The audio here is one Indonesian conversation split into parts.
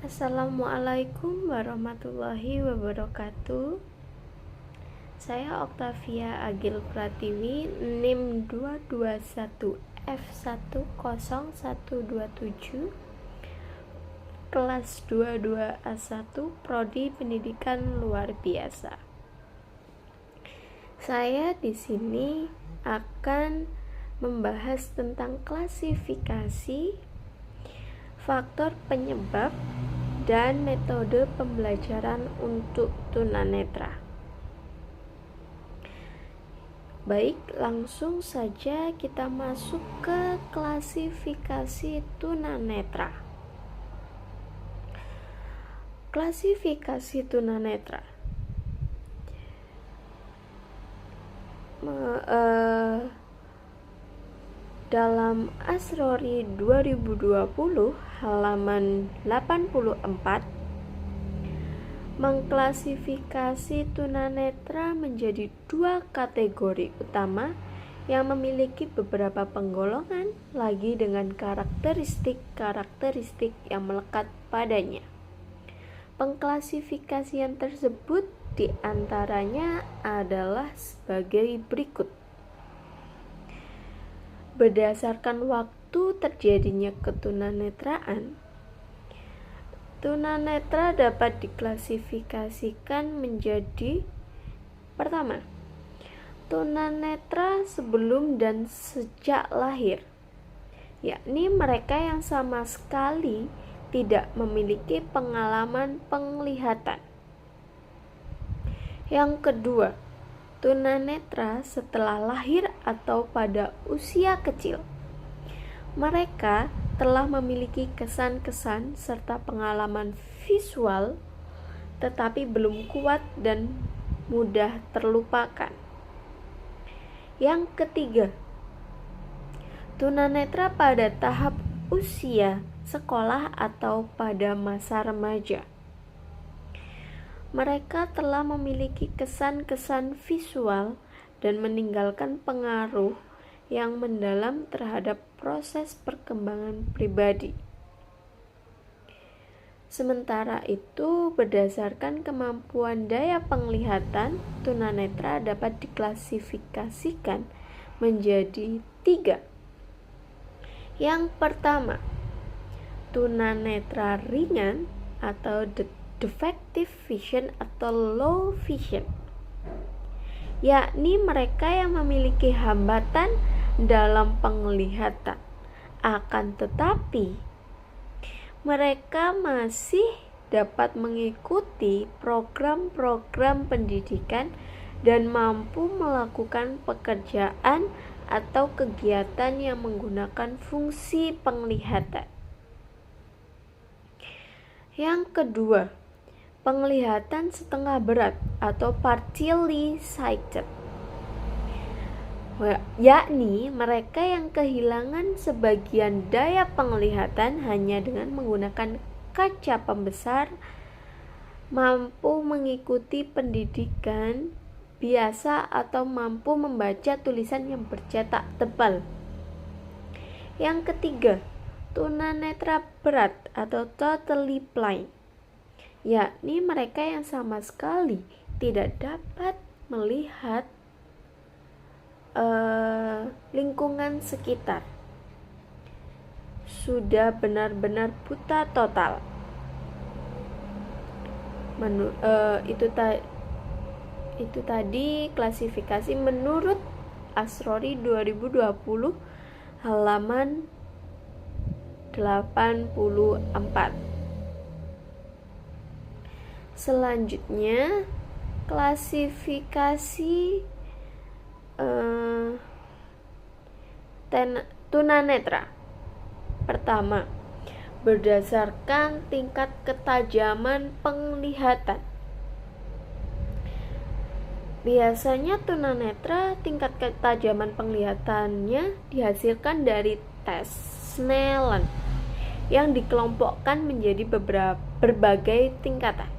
Assalamualaikum warahmatullahi wabarakatuh. Saya Oktavia Agil Pratiwi, NIM 221F10127, kelas 22A1, Prodi Pendidikan Luar Biasa. Saya di sini akan membahas tentang klasifikasi, faktor penyebab, dan metode pembelajaran untuk tunanetra. Baik, langsung saja kita masuk ke klasifikasi tunanetra. Klasifikasi tunanetra dalam Asrori 2020 halaman 84 mengklasifikasi tunanetra menjadi dua kategori utama yang memiliki beberapa penggolongan lagi dengan karakteristik yang melekat padanya. Pengklasifikasian tersebut diantaranya adalah sebagai berikut. Berdasarkan waktu terjadinya ketunanetraan, tunanetra dapat diklasifikasikan menjadi: pertama, tunanetra sebelum dan sejak lahir, yakni mereka yang sama sekali tidak memiliki pengalaman penglihatan. Yang kedua, tunanetra setelah lahir atau pada usia kecil. Mereka telah memiliki kesan-kesan serta pengalaman visual, tetapi belum kuat dan mudah terlupakan. Yang ketiga, tunanetra pada tahap usia sekolah atau pada masa remaja. Mereka telah memiliki kesan-kesan visual dan meninggalkan pengaruh yang mendalam terhadap proses perkembangan pribadi. Sementara itu, berdasarkan kemampuan daya penglihatan, tunanetra dapat diklasifikasikan menjadi 3. Yang pertama, tunanetra ringan atau defective vision atau low vision, yakni mereka yang memiliki hambatan dalam penglihatan, akan tetapi mereka masih dapat mengikuti program-program pendidikan dan mampu melakukan pekerjaan atau kegiatan yang menggunakan fungsi penglihatan. Yang kedua, penglihatan setengah berat atau partially sighted, yakni mereka yang kehilangan sebagian daya penglihatan hanya dengan menggunakan kaca pembesar, mampu mengikuti pendidikan biasa atau mampu membaca tulisan yang bercetak tebal. Yang ketiga, tunanetra berat atau totally blind, yakni mereka yang sama sekali tidak dapat melihat lingkungan sekitar, sudah benar-benar buta total. Itu tadi klasifikasi menurut Asrori 2020 halaman 84. Selanjutnya, klasifikasi tunanetra. Pertama, berdasarkan tingkat ketajaman penglihatan. Biasanya tunanetra tingkat ketajaman penglihatannya dihasilkan dari tes Snellen yang dikelompokkan menjadi berbagai tingkatan.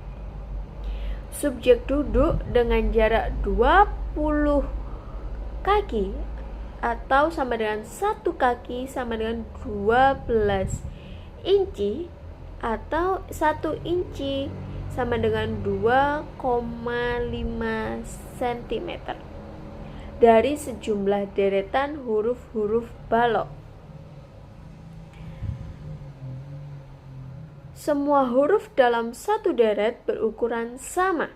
Subjek duduk dengan jarak 20 kaki atau sama dengan 1 kaki sama dengan 12 inci atau 1 inci sama dengan 2,5 cm dari sejumlah deretan huruf-huruf balok. Semua huruf dalam satu deret berukuran sama,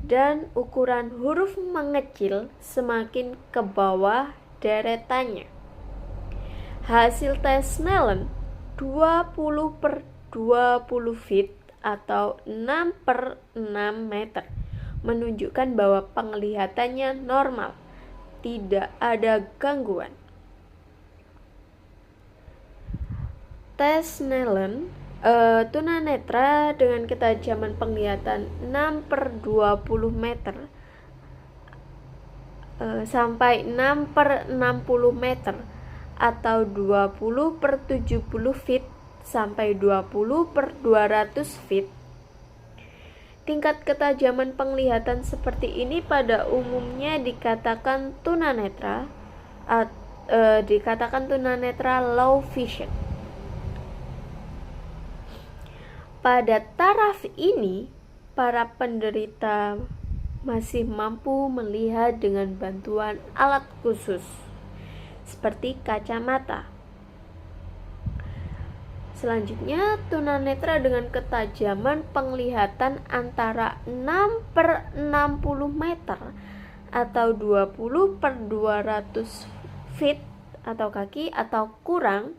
dan ukuran huruf mengecil semakin ke bawah deretannya. Hasil tes Snellen 20 per 20 feet atau 6 per 6 meter menunjukkan bahwa penglihatannya normal, tidak ada gangguan. Tes Snellen, tunanetra dengan ketajaman penglihatan 6 per 20 meter sampai 6 per 60 meter atau 20 per 70 feet sampai 20 per 200 feet. Tingkat ketajaman penglihatan seperti ini pada umumnya dikatakan tunanetra low vision. Pada taraf ini, para penderita masih mampu melihat dengan bantuan alat khusus seperti kacamata. Selanjutnya, tunanetra dengan ketajaman penglihatan antara 6 per 60 meter atau 20 per 200 feet atau kaki atau kurang.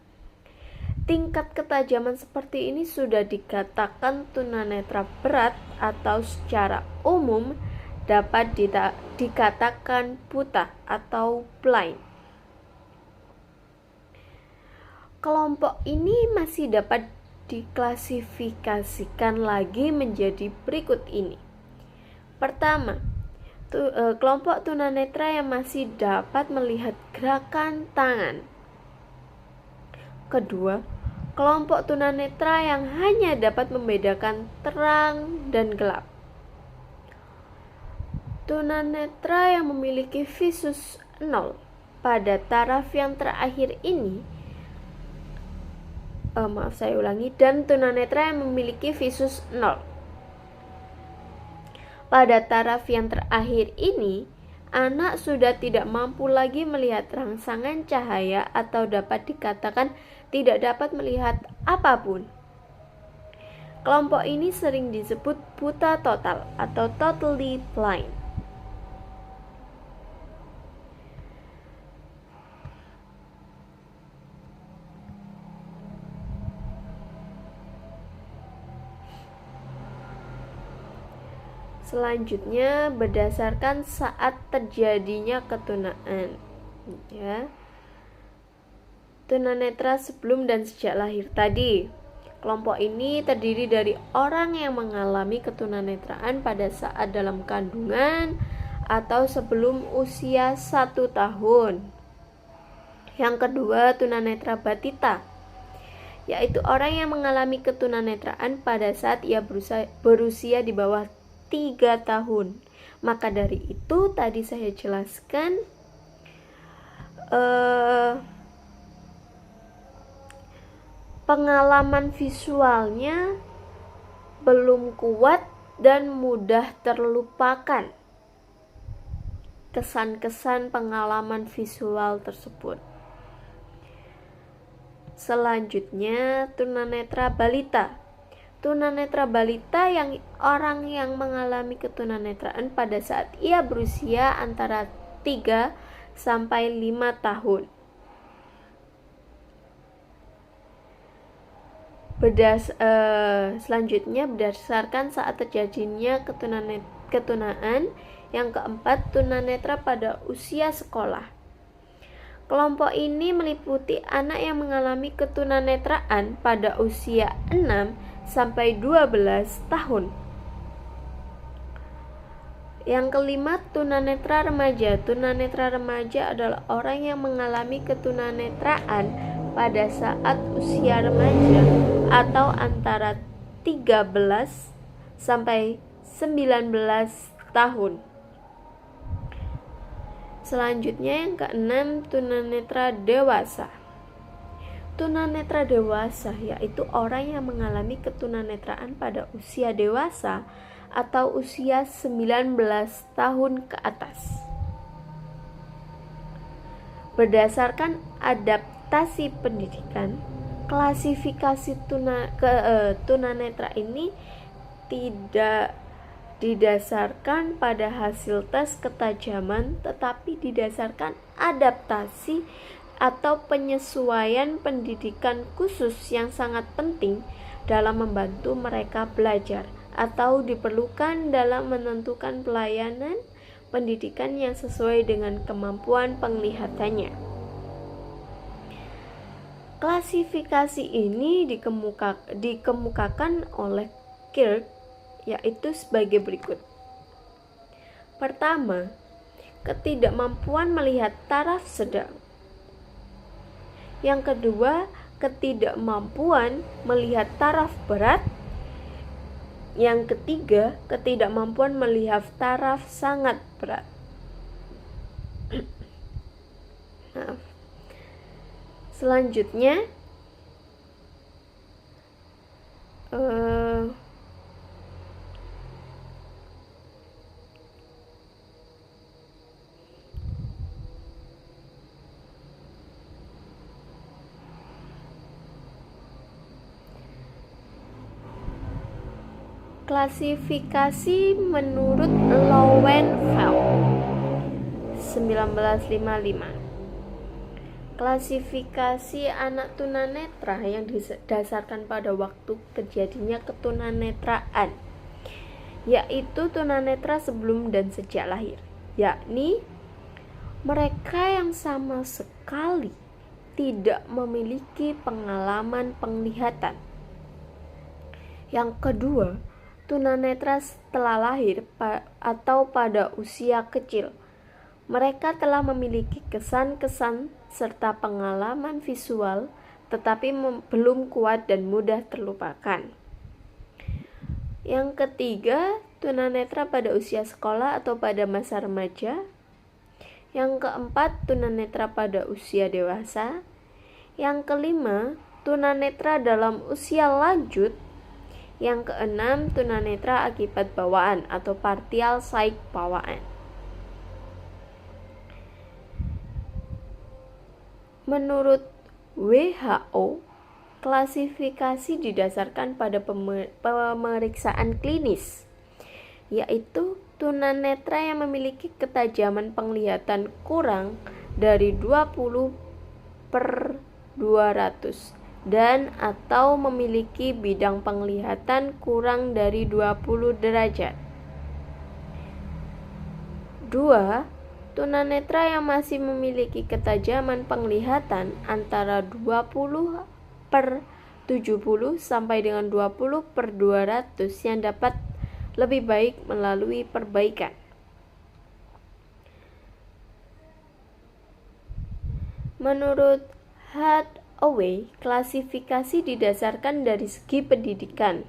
Tingkat ketajaman seperti ini sudah dikatakan tunanetra berat atau secara umum dapat dikatakan buta atau blind. Kelompok ini masih dapat diklasifikasikan lagi menjadi berikut ini. Pertama, kelompok tunanetra yang masih dapat melihat gerakan tangan. Kedua, kelompok tunanetra yang hanya dapat membedakan terang dan gelap. Tunanetra yang memiliki visus 0 pada taraf yang terakhir ini, dan tunanetra yang memiliki visus 0 pada taraf yang terakhir ini, anak sudah tidak mampu lagi melihat rangsangan cahaya atau dapat dikatakan tidak dapat melihat apapun. Kelompok ini sering disebut buta total atau totally blind. Selanjutnya, berdasarkan saat terjadinya ketunaan, tunanetra sebelum dan sejak lahir tadi. Kelompok ini terdiri dari orang yang mengalami ketunanetraan pada saat dalam kandungan atau sebelum usia 1 tahun. Yang kedua, tunanetra batita, yaitu orang yang mengalami ketunanetraan pada saat ia berusia di bawah 3 tahun. Maka dari itu tadi saya jelaskan pengalaman visualnya belum kuat dan mudah terlupakan. Kesan-kesan pengalaman visual tersebut. Selanjutnya, tunanetra balita. Tunanetra balita yang orang yang mengalami ketunanetraan pada saat ia berusia antara 3 sampai 5 tahun. Selanjutnya, berdasarkan saat terjadinya ketunaan. Yang keempat, tunanetra pada usia sekolah. Kelompok ini meliputi anak yang mengalami ketunanetraan pada usia 6 sampai 12 tahun. Yang kelima, tunanetra remaja. Tunanetra remaja adalah orang yang mengalami ketunanetraan pada saat usia remaja atau antara 13 sampai 19 tahun. Selanjutnya yang keenam, tunanetra dewasa. tunanetra dewasa yaitu orang yang mengalami ketunanetraan pada usia dewasa atau usia 19 tahun ke atas. Berdasarkan adaptasi pendidikan, klasifikasi tunanetra ini tidak didasarkan pada hasil tes ketajaman, tetapi didasarkan adaptasi atau penyesuaian pendidikan khusus yang sangat penting dalam membantu mereka belajar atau diperlukan dalam menentukan pelayanan pendidikan yang sesuai dengan kemampuan penglihatannya. Klasifikasi ini dikemukakan oleh Kirk yaitu sebagai berikut. Pertama, ketidakmampuan melihat taraf sedang. Yang kedua, ketidakmampuan melihat taraf berat. Yang ketiga, ketidakmampuan melihat taraf sangat berat. Selanjutnya, klasifikasi menurut Lowenfeld 1955. Klasifikasi anak tunanetra yang didasarkan pada waktu terjadinya ketunanetraan, yaitu tunanetra sebelum dan sejak lahir, yakni mereka yang sama sekali tidak memiliki pengalaman penglihatan. Yang kedua, tunanetra setelah lahir atau pada usia kecil. Mereka telah memiliki kesan-kesan serta pengalaman visual, tetapi belum kuat dan mudah terlupakan. Yang ketiga, tunanetra pada usia sekolah atau pada masa remaja. Yang keempat, tunanetra pada usia dewasa. Yang kelima, tunanetra dalam usia lanjut. Yang keenam, tunanetra akibat bawaan atau partial sight bawaan. Menurut WHO, klasifikasi didasarkan pada pemeriksaan klinis, yaitu tunanetra yang memiliki ketajaman penglihatan kurang dari 20/200 dan atau memiliki bidang penglihatan kurang dari 20 derajat. 2. Tunanetra yang masih memiliki ketajaman penglihatan antara 20/70 sampai dengan 20/200 yang dapat lebih baik melalui perbaikan. Menurut Hathaway, klasifikasi didasarkan dari segi pendidikan,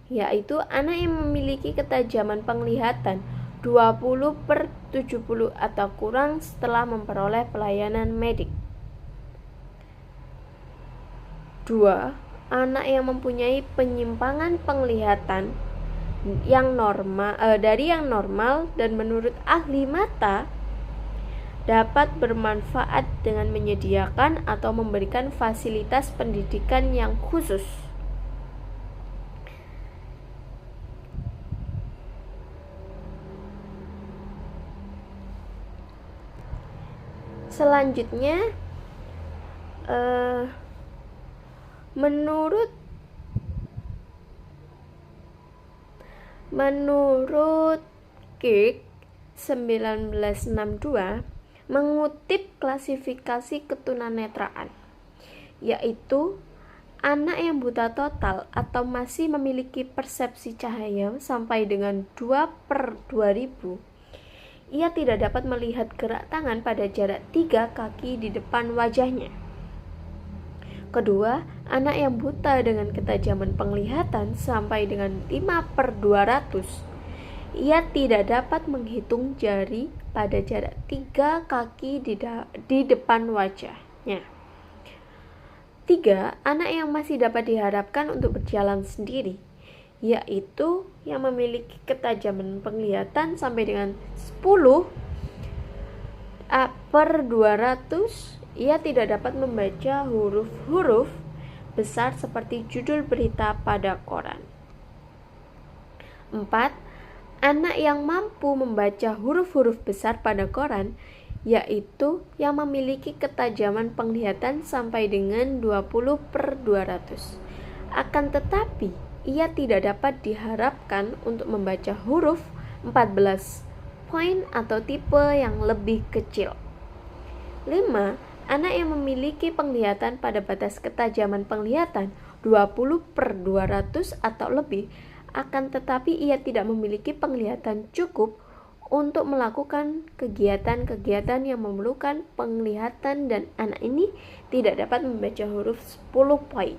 yaitu anak yang memiliki ketajaman penglihatan 20/70 atau kurang setelah memperoleh pelayanan medik. 2. Anak yang mempunyai penyimpangan penglihatan dari yang normal dan menurut ahli mata dapat bermanfaat dengan menyediakan atau memberikan fasilitas pendidikan yang khusus. Selanjutnya, menurut Kirk 1962 mengutip klasifikasi ketunanetraan, yaitu anak yang buta total atau masih memiliki persepsi cahaya sampai dengan 2/2000. Ia tidak dapat melihat gerak tangan pada jarak 3 kaki di depan wajahnya. Kedua, anak yang buta dengan ketajaman penglihatan sampai dengan 5/200. Ia tidak dapat menghitung jari pada jarak 3 kaki di depan wajahnya. 3. Anak yang masih dapat diharapkan untuk berjalan sendiri, yaitu yang memiliki ketajaman penglihatan sampai dengan 10/200. Ia tidak dapat membaca huruf-huruf besar seperti judul berita pada koran. 4. Anak yang mampu membaca huruf-huruf besar pada koran, yaitu yang memiliki ketajaman penglihatan sampai dengan 20/200. Akan tetapi, ia tidak dapat diharapkan untuk membaca huruf 14 poin atau tipe yang lebih kecil. 5. Anak yang memiliki penglihatan pada batas ketajaman penglihatan 20/200 atau lebih, akan tetapi ia tidak memiliki penglihatan cukup untuk melakukan kegiatan-kegiatan yang memerlukan penglihatan, dan anak ini tidak dapat membaca huruf 10 poin.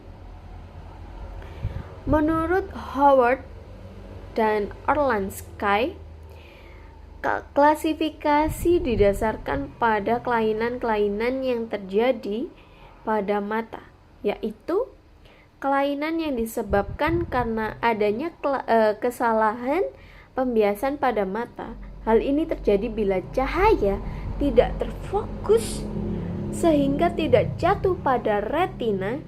Menurut Howard dan Orlansky, klasifikasi didasarkan pada kelainan-kelainan yang terjadi pada mata, yaitu kelainan yang disebabkan karena adanya kesalahan pembiasan pada mata. Hal ini terjadi bila cahaya tidak terfokus sehingga tidak jatuh pada retina.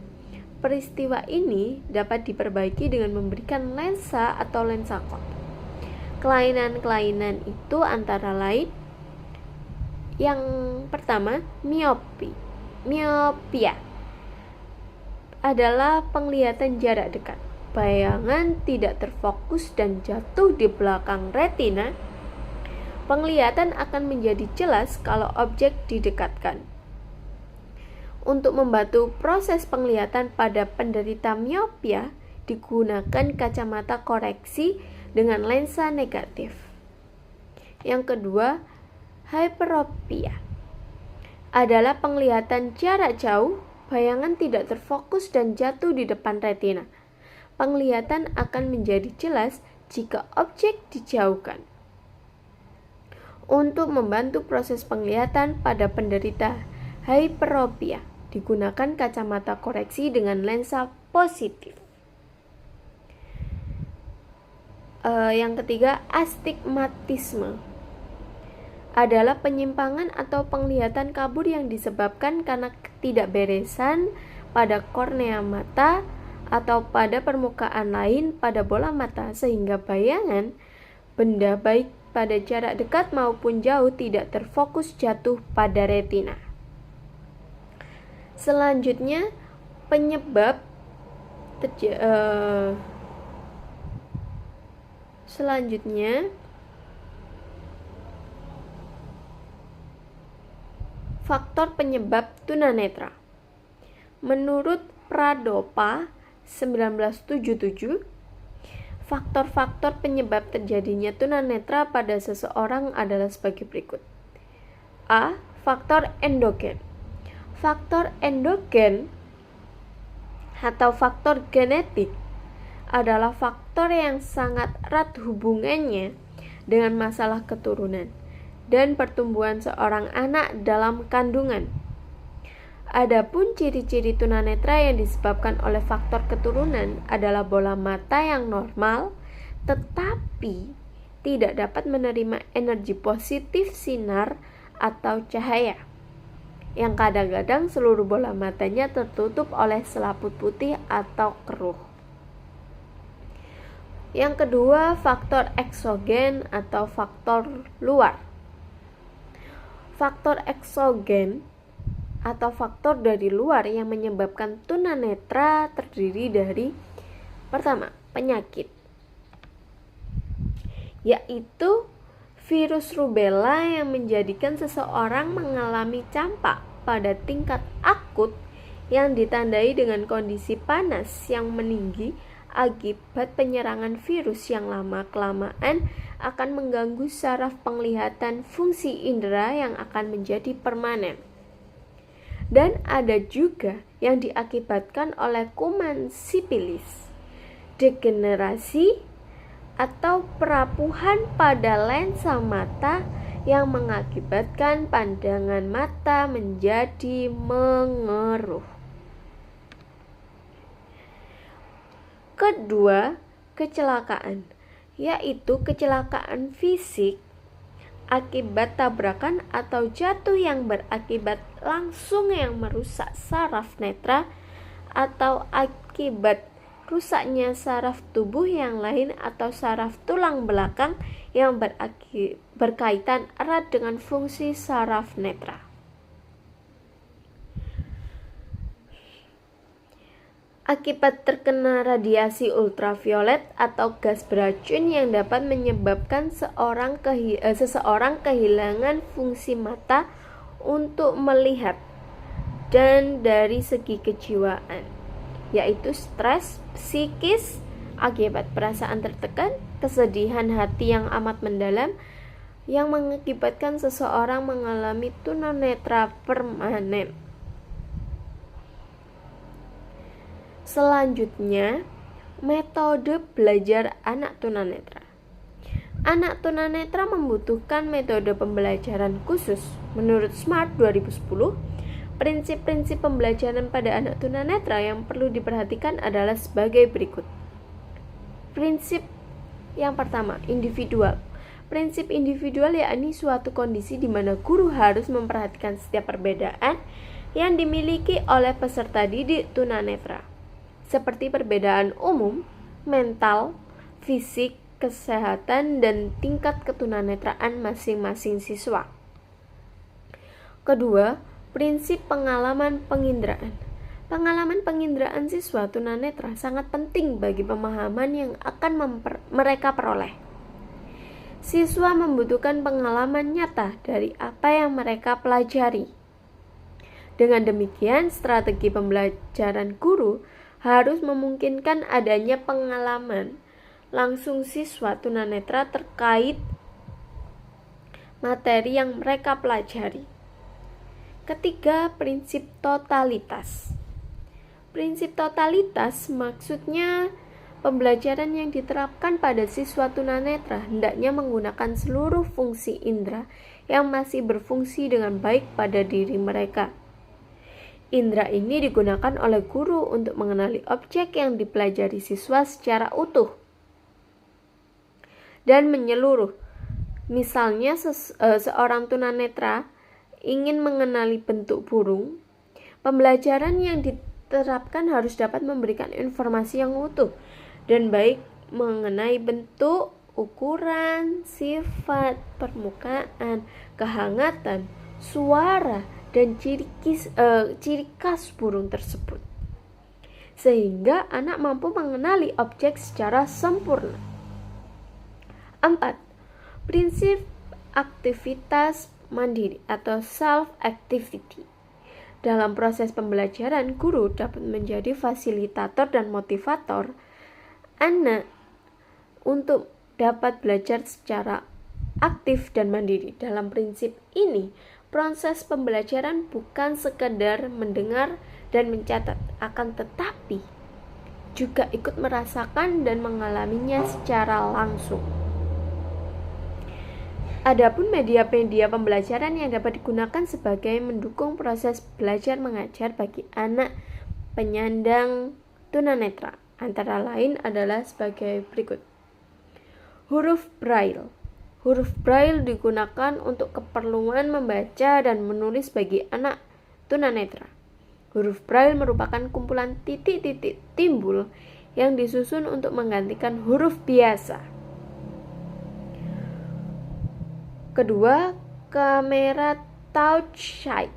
Peristiwa ini dapat diperbaiki dengan memberikan lensa atau lensa kontak. Kelainan-kelainan itu antara lain: yang pertama, miopia adalah penglihatan jarak dekat. Bayangan tidak terfokus dan jatuh di belakang retina. Penglihatan akan menjadi jelas kalau objek didekatkan. Untuk membantu proses penglihatan pada penderita miopia, digunakan kacamata koreksi dengan lensa negatif. Yang kedua, hyperopia adalah penglihatan jarak jauh. Bayangan tidak terfokus dan jatuh di depan retina. Penglihatan akan menjadi jelas jika objek dijauhkan. Untuk membantu proses penglihatan pada penderita hyperopia, digunakan kacamata koreksi dengan lensa positif. Yang ketiga, astigmatisme adalah penyimpangan atau penglihatan kabur yang disebabkan karena ketidakberesan pada kornea mata atau pada permukaan lain pada bola mata, sehingga bayangan benda baik pada jarak dekat maupun jauh tidak terfokus jatuh pada retina. Selanjutnya, faktor penyebab tunanetra. Menurut Pradopa 1977, faktor-faktor penyebab terjadinya tunanetra pada seseorang adalah sebagai berikut. A. Faktor endogen. Faktor endogen atau faktor genetik adalah faktor yang sangat erat hubungannya dengan masalah keturunan dan pertumbuhan seorang anak dalam kandungan. Adapun ciri-ciri tunanetra yang disebabkan oleh faktor keturunan adalah bola mata yang normal tetapi tidak dapat menerima energi positif sinar atau cahaya, yang kadang-kadang seluruh bola matanya tertutup oleh selaput putih atau keruh. Yang kedua, faktor eksogen atau faktor luar. Faktor eksogen atau faktor dari luar yang menyebabkan tunanetra terdiri dari: pertama, penyakit, yaitu virus rubella yang menjadikan seseorang mengalami campak pada tingkat akut yang ditandai dengan kondisi panas yang meninggi akibat penyerangan virus yang lama-kelamaan akan mengganggu saraf penglihatan fungsi indera yang akan menjadi permanen. Dan ada juga yang diakibatkan oleh kuman sipilis, degenerasi, atau perapuhan pada lensa mata yang mengakibatkan pandangan mata menjadi mengeruh. Kedua, kecelakaan, yaitu kecelakaan fisik akibat tabrakan atau jatuh yang berakibat langsung yang merusak saraf netra atau akibat rusaknya saraf tubuh yang lain atau saraf tulang belakang yang berkaitan erat dengan fungsi saraf netra. Akibat terkena radiasi ultraviolet atau gas beracun yang dapat menyebabkan seseorang kehilangan fungsi mata untuk melihat dan dari segi kejiwaan, yaitu stres psikis akibat perasaan tertekan, kesedihan hati yang amat mendalam yang mengakibatkan seseorang mengalami tunanetra permanen. Selanjutnya, metode belajar anak tunanetra. Anak tunanetra membutuhkan metode pembelajaran khusus. Menurut SMART 2010, prinsip-prinsip pembelajaran pada anak tunanetra yang perlu diperhatikan adalah sebagai berikut. Prinsip yang pertama, individual. Prinsip individual yakni suatu kondisi di mana guru harus memperhatikan setiap perbedaan yang dimiliki oleh peserta didik tunanetra, seperti perbedaan umum, mental, fisik, kesehatan, dan tingkat ketunanetraan masing-masing siswa. Kedua, prinsip pengalaman penginderaan. Pengalaman penginderaan siswa tunanetra sangat penting bagi pemahaman yang akan mereka peroleh. Siswa membutuhkan pengalaman nyata dari apa yang mereka pelajari. Dengan demikian, strategi pembelajaran guru harus memungkinkan adanya pengalaman langsung siswa tunanetra terkait materi yang mereka pelajari. Ketiga, prinsip totalitas. Prinsip totalitas maksudnya pembelajaran yang diterapkan pada siswa tunanetra hendaknya menggunakan seluruh fungsi indera yang masih berfungsi dengan baik pada diri mereka. Indera ini digunakan oleh guru untuk mengenali objek yang dipelajari siswa secara utuh dan menyeluruh. Misalnya seorang tunanetra ingin mengenali bentuk burung, pembelajaran yang diterapkan harus dapat memberikan informasi yang utuh dan baik mengenai bentuk, ukuran, sifat, permukaan, kehangatan, suara, dan ciri khas burung tersebut, sehingga anak mampu mengenali objek secara sempurna. 4. Prinsip aktivitas mandiri atau self-activity. Dalam proses pembelajaran, guru dapat menjadi fasilitator dan motivator anak untuk dapat belajar secara aktif dan mandiri. Dalam prinsip ini, proses pembelajaran bukan sekedar mendengar dan mencatat, akan tetapi juga ikut merasakan dan mengalaminya secara langsung. Adapun media-media pembelajaran yang dapat digunakan sebagai mendukung proses belajar mengajar bagi anak penyandang tunanetra antara lain adalah sebagai berikut. Huruf Braille. Huruf Braille digunakan untuk keperluan membaca dan menulis bagi anak tunanetra. Huruf Braille merupakan kumpulan titik-titik timbul yang disusun untuk menggantikan huruf biasa. Kedua, kamera touchscreen.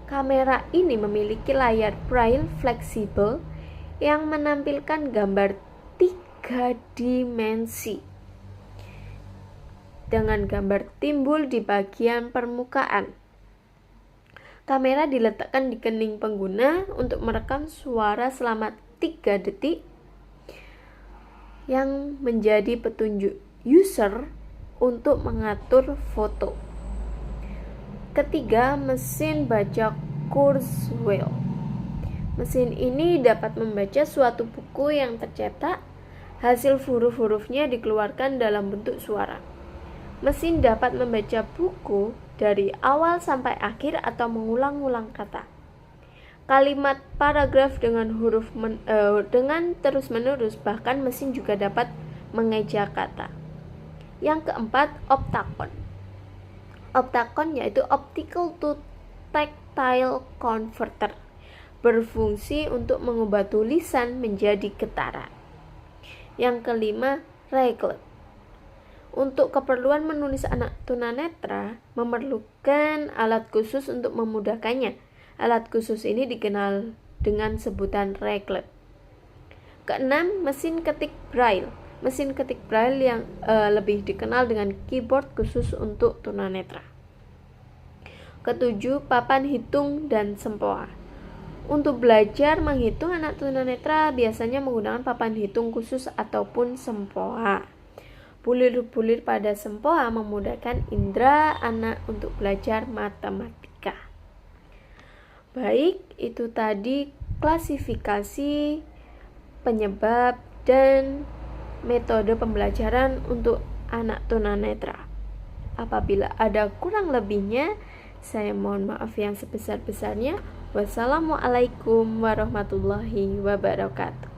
Kamera ini memiliki layar Braille fleksibel yang menampilkan gambar 3 dimensi dengan gambar timbul di bagian permukaan. Kamera diletakkan di kening pengguna untuk merekam suara selama 3 detik yang menjadi petunjuk user untuk mengatur foto. Ketiga, mesin baca Kurzweil. Mesin ini dapat membaca suatu buku yang tercetak, hasil huruf-hurufnya dikeluarkan dalam bentuk suara. Mesin dapat membaca buku dari awal sampai akhir atau mengulang-ulang kata. kalimat paragraf dengan dengan terus-menerus, bahkan mesin juga dapat mengeja kata. Yang keempat, optakon. Optakon yaitu optical to tactile converter, berfungsi untuk mengubah tulisan menjadi getaran. Yang kelima, regle. Untuk keperluan menulis anak tunanetra memerlukan alat khusus untuk memudahkannya. Alat khusus ini dikenal dengan sebutan regle. Keenam, mesin ketik braille. Mesin ketik braille yang lebih dikenal dengan keyboard khusus untuk tunanetra. Ketujuh, papan hitung dan sempoa. Untuk belajar menghitung, anak tunanetra biasanya menggunakan papan hitung khusus ataupun sempoa. Bulir-bulir pada sempoa memudahkan indera anak untuk belajar matematika. Baik, itu tadi klasifikasi, penyebab, dan metode pembelajaran untuk anak tunanetra. Apabila ada kurang lebihnya, saya mohon maaf yang sebesar-besarnya. Wassalamualaikum warahmatullahi wabarakatuh.